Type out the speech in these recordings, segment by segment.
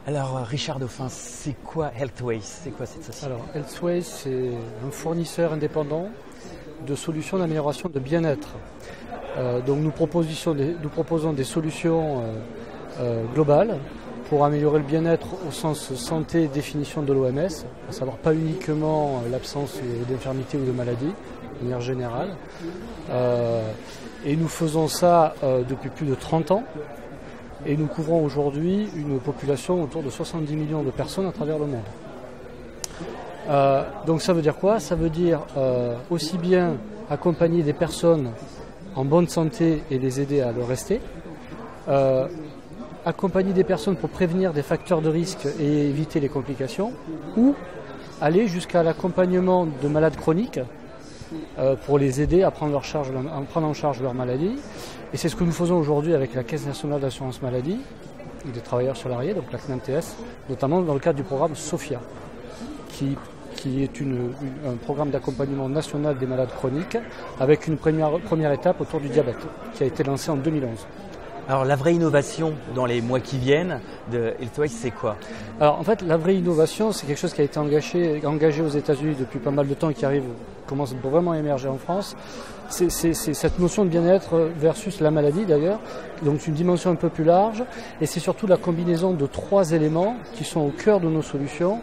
Alors Richard Dauphin, c'est quoi Healthways? C'est quoi cette société? Alors Healthways, c'est un fournisseur indépendant de solutions d'amélioration de bien-être. Donc nous proposons des solutions globales pour améliorer le bien-être au sens santé et définition de l'OMS, à savoir pas uniquement l'absence d'infirmité ou de maladie, de manière générale. Et nous faisons ça depuis plus de 30 ans. Et nous couvrons aujourd'hui une population autour de 70 millions de personnes à travers le monde. Donc ça veut dire quoi? Ça veut dire aussi bien accompagner des personnes en bonne santé et les aider à le rester, accompagner des personnes pour prévenir des facteurs de risque et éviter les complications, ou aller jusqu'à l'accompagnement de malades chroniques pour les aider à prendre en charge leur maladie. Et c'est ce que nous faisons aujourd'hui avec la Caisse nationale d'assurance maladie des travailleurs salariés, donc la CNAMTS, notamment dans le cadre du programme SOFIA, qui est un programme d'accompagnement national des malades chroniques, avec une première étape autour du diabète, qui a été lancée en 2011. Alors la vraie innovation dans les mois qui viennent de Healthways, c'est quoi? Alors en fait, la vraie innovation, c'est quelque chose qui a été engagé aux États-Unis depuis pas mal de temps et qui commence vraiment à émerger en France. C'est cette notion de bien-être versus la maladie d'ailleurs, donc une dimension un peu plus large, et c'est surtout la combinaison de 3 éléments qui sont au cœur de nos solutions,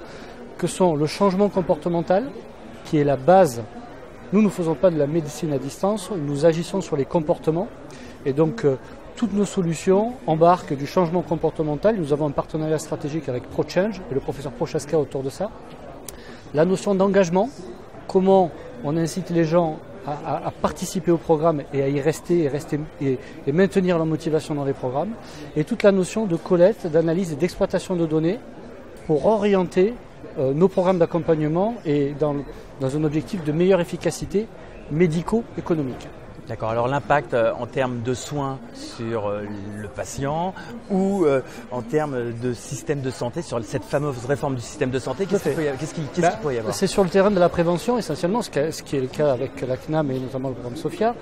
que sont le changement comportemental, qui est la base. Nous ne faisons pas de la médecine à distance, nous agissons sur les comportements, et donc toutes nos solutions embarquent du changement comportemental. Nous avons un partenariat stratégique avec ProChange et le professeur Prochaska autour de ça. La notion d'engagement, comment on incite les gens à participer au programme et à y rester et maintenir leur motivation dans les programmes. Et toute la notion de collecte, d'analyse et d'exploitation de données pour orienter nos programmes d'accompagnement et dans un objectif de meilleure efficacité médico-économique. D'accord, alors l'impact en termes de soins sur le patient ou en termes de système de santé, sur cette fameuse réforme du système de santé, qu'est-ce qu'il pourrait y avoir? C'est sur le terrain de la prévention essentiellement, ce qui est le cas avec la CNAM et notamment le programme SOFIA.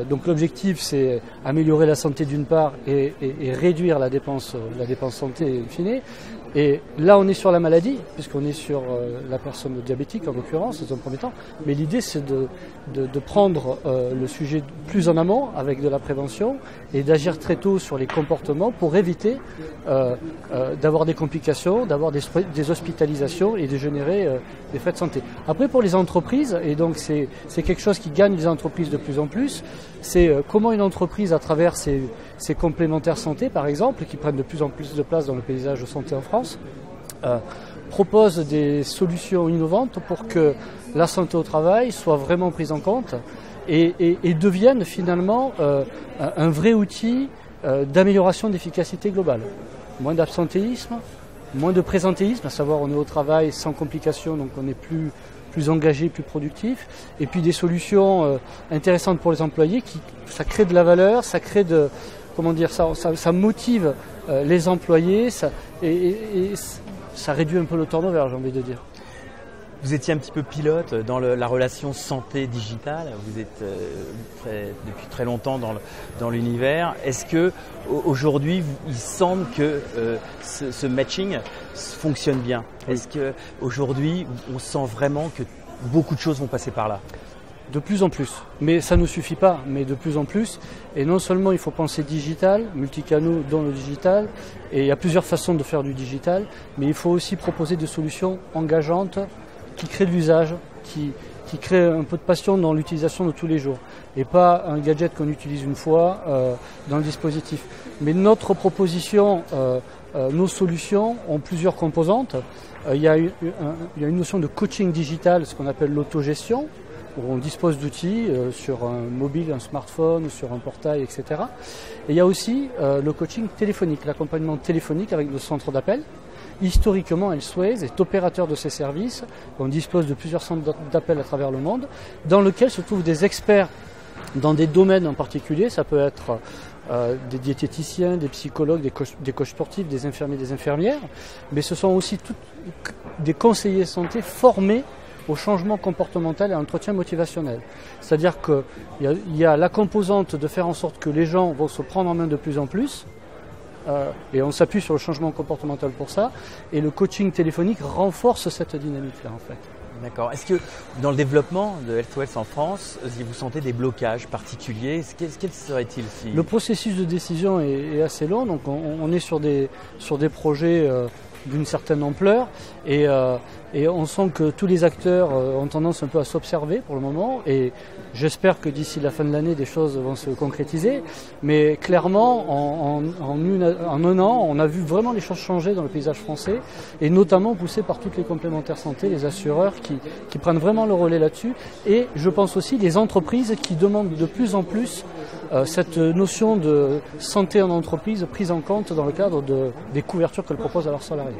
Donc l'objectif, c'est améliorer la santé d'une part et réduire la dépense santé in fine. Et là, on est sur la maladie, puisqu'on est sur la personne diabétique en l'occurrence, dans un premier temps. Mais l'idée, c'est de prendre le sujet plus en amont avec de la prévention et d'agir très tôt sur les comportements pour éviter d'avoir des complications, d'avoir des hospitalisations et de générer des frais de santé. Après, pour les entreprises, et donc c'est quelque chose qui gagne les entreprises de plus en plus, c'est comment une entreprise, à travers ses complémentaires santé, par exemple, qui prennent de plus en plus de place dans le paysage de santé en France, propose des solutions innovantes pour que la santé au travail soit vraiment prise en compte et devienne finalement un vrai outil d'amélioration d'efficacité globale. Moins d'absentéisme, moins de présentéisme, à savoir on est au travail sans complications, donc on est plus engagé, plus productif, et puis des solutions intéressantes pour les employés, ça crée de la valeur, ça crée ça motive les employés, et ça réduit un peu le turnover, j'ai envie de dire. Vous étiez un petit peu pilote dans la relation santé-digitale, vous êtes depuis très longtemps dans l'univers. Est-ce que aujourd'hui, il semble que ce matching fonctionne bien? Oui. Est-ce qu'aujourd'hui, on sent vraiment que beaucoup de choses vont passer par là? De plus en plus, mais ça ne suffit pas, mais de plus en plus. Et non seulement il faut penser digital, multicanaux dans le digital, et il y a plusieurs façons de faire du digital, mais il faut aussi proposer des solutions engageantes qui créent de l'usage, qui créent un peu de passion dans l'utilisation de tous les jours, et pas un gadget qu'on utilise une fois dans le dispositif. Mais notre proposition, nos solutions ont plusieurs composantes. Il y a une notion de coaching digital, ce qu'on appelle l'autogestion, où on dispose d'outils sur un mobile, un smartphone, sur un portail, etc. Et il y a aussi le coaching téléphonique, l'accompagnement téléphonique avec le centre d'appel. Historiquement, Healthways est opérateur de ces services. On dispose de plusieurs centres d'appel à travers le monde, dans lesquels se trouvent des experts dans des domaines en particulier. Ça peut être des diététiciens, des psychologues, des coachs sportifs, des infirmiers, des infirmières. Mais ce sont aussi des conseillers santé formés au changement comportemental et à l'entretien motivationnel. C'est-à-dire qu'il y a la composante de faire en sorte que les gens vont se prendre en main de plus en plus, et on s'appuie sur le changement comportemental pour ça, et le coaching téléphonique renforce cette dynamique-là en fait. D'accord. Est-ce que dans le développement de HealthOS en France, vous sentez des blocages particuliers? Quels seraient-ils si... Le processus de décision est assez long, donc on est sur des projets d'une certaine ampleur et on sent que tous les acteurs ont tendance un peu à s'observer pour le moment et j'espère que d'ici la fin de l'année des choses vont se concrétiser, mais clairement en un an on a vu vraiment les choses changer dans le paysage français et notamment poussé par toutes les complémentaires santé, les assureurs qui prennent vraiment le relais là-dessus et je pense aussi les entreprises qui demandent de plus en plus cette notion de santé en entreprise prise en compte dans le cadre des couvertures qu'elles proposent à leurs salariés.